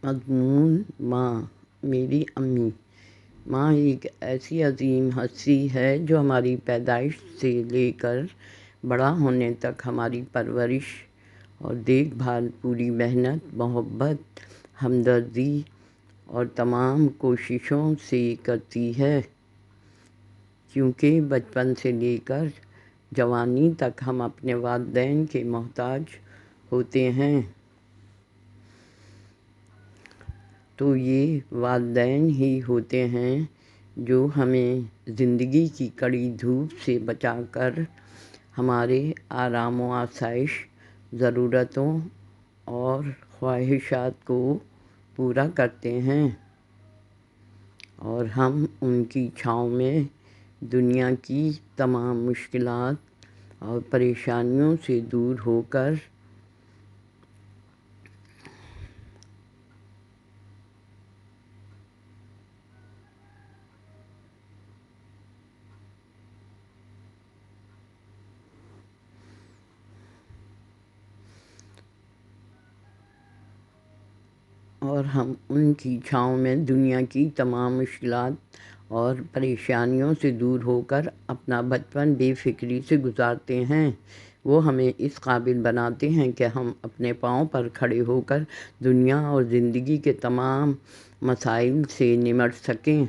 مضمون ماں میری امی۔ ماں ایک ایسی عظیم ہستی ہے جو ہماری پیدائش سے لے کر بڑا ہونے تک ہماری پرورش اور دیکھ بھال پوری محنت، محبت، ہمدردی اور تمام کوششوں سے کرتی ہے، کیونکہ بچپن سے لے کر جوانی تک ہم اپنے والدین کے محتاج ہوتے ہیں، تو یہ والدین ہی ہوتے ہیں جو ہمیں زندگی کی کڑی دھوپ سے بچا کر ہمارے آرام و آسائش، ضرورتوں اور خواہشات کو پورا کرتے ہیں، اور ہم ان کی چھاؤں میں دنیا کی تمام مشکلات اور پریشانیوں سے دور ہو کر دنیا کی تمام مشکلات اور پریشانیوں سے دور ہو کر اپنا بچپن بے فکری سے گزارتے ہیں۔ وہ ہمیں اس قابل بناتے ہیں کہ ہم اپنے پاؤں پر کھڑے ہو کر دنیا اور زندگی کے تمام مسائل سے نمٹ سکیں۔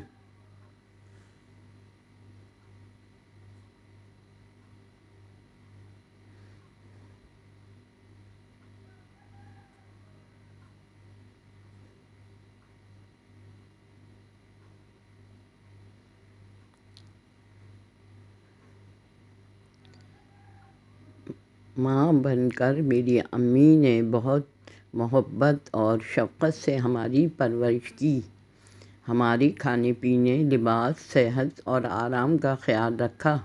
ماں بن کر میری امی نے بہت محبت اور شفقت سے ہماری پرورش کی، ہمارے کھانے پینے، لباس، صحت اور آرام کا خیال رکھا،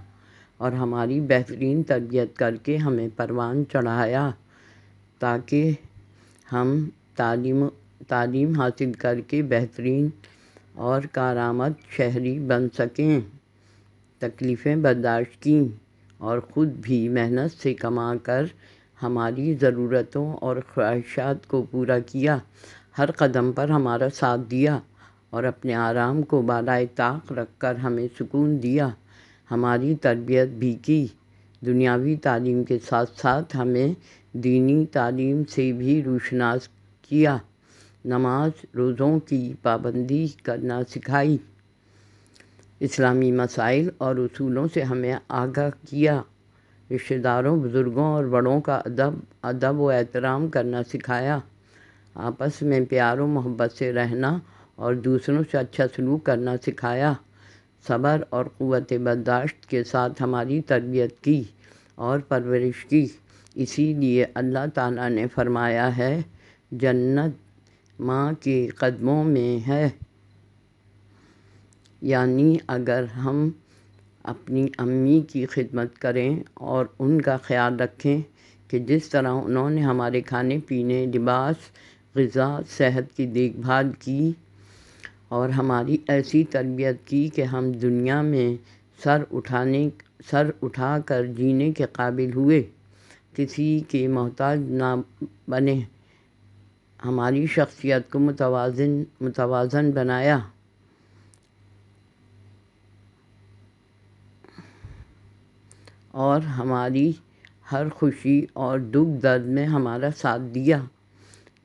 اور ہماری بہترین تربیت کر کے ہمیں پروان چڑھایا تاکہ ہم تعلیم حاصل کر کے بہترین اور کارآمد شہری بن سکیں۔ تکلیفیں برداشت کیں اور خود بھی محنت سے کما کر ہماری ضرورتوں اور خواہشات کو پورا کیا، ہر قدم پر ہمارا ساتھ دیا اور اپنے آرام کو بالائے طاق رکھ کر ہمیں سکون دیا، ہماری تربیت بھی کی، دنیاوی تعلیم کے ساتھ ساتھ ہمیں دینی تعلیم سے بھی روشناس کیا، نماز روزوں کی پابندی کرنا سکھائی، اسلامی مسائل اور اصولوں سے ہمیں آگاہ کیا، رشتہ داروں، بزرگوں اور بڑوں کا ادب و احترام کرنا سکھایا، آپس میں پیار و محبت سے رہنا اور دوسروں سے اچھا سلوک کرنا سکھایا، صبر اور قوت برداشت کے ساتھ ہماری تربیت کی اور پرورش کی۔ اسی لیے اللہ تعالیٰ نے فرمایا ہے، جنت ماں کے قدموں میں ہے، یعنی اگر ہم اپنی امی کی خدمت کریں اور ان کا خیال رکھیں کہ جس طرح انہوں نے ہمارے کھانے پینے، لباس، غذا، صحت کی دیکھ بھال کی اور ہماری ایسی تربیت کی کہ ہم دنیا میں سر اٹھا کر جینے کے قابل ہوئے، کسی کے محتاج نہ بنے، ہماری شخصیت کو متوازن بنایا اور ہماری ہر خوشی اور دکھ درد میں ہمارا ساتھ دیا،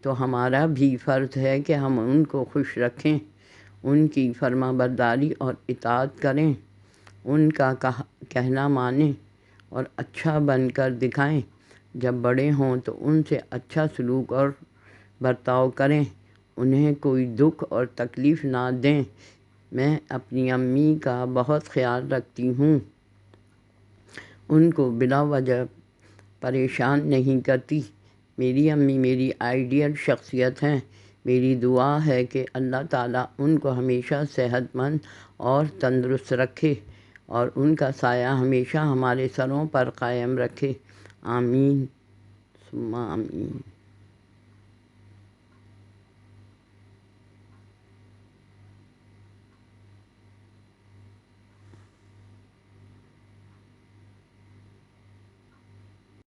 تو ہمارا بھی فرض ہے کہ ہم ان کو خوش رکھیں، ان کی فرما برداری اور اطاعت کریں، ان کا کہنا مانیں اور اچھا بن کر دکھائیں، جب بڑے ہوں تو ان سے اچھا سلوک اور برتاؤ کریں، انہیں کوئی دکھ اور تکلیف نہ دیں۔ میں اپنی امی کا بہت خیال رکھتی ہوں، ان کو بلا وجہ پریشان نہیں کرتی۔ میری امی میری آئیڈیل شخصیت ہیں۔ میری دعا ہے کہ اللہ تعالیٰ ان کو ہمیشہ صحت مند اور تندرست رکھے اور ان کا سایہ ہمیشہ ہمارے سروں پر قائم رکھے، آمین ثم آمین۔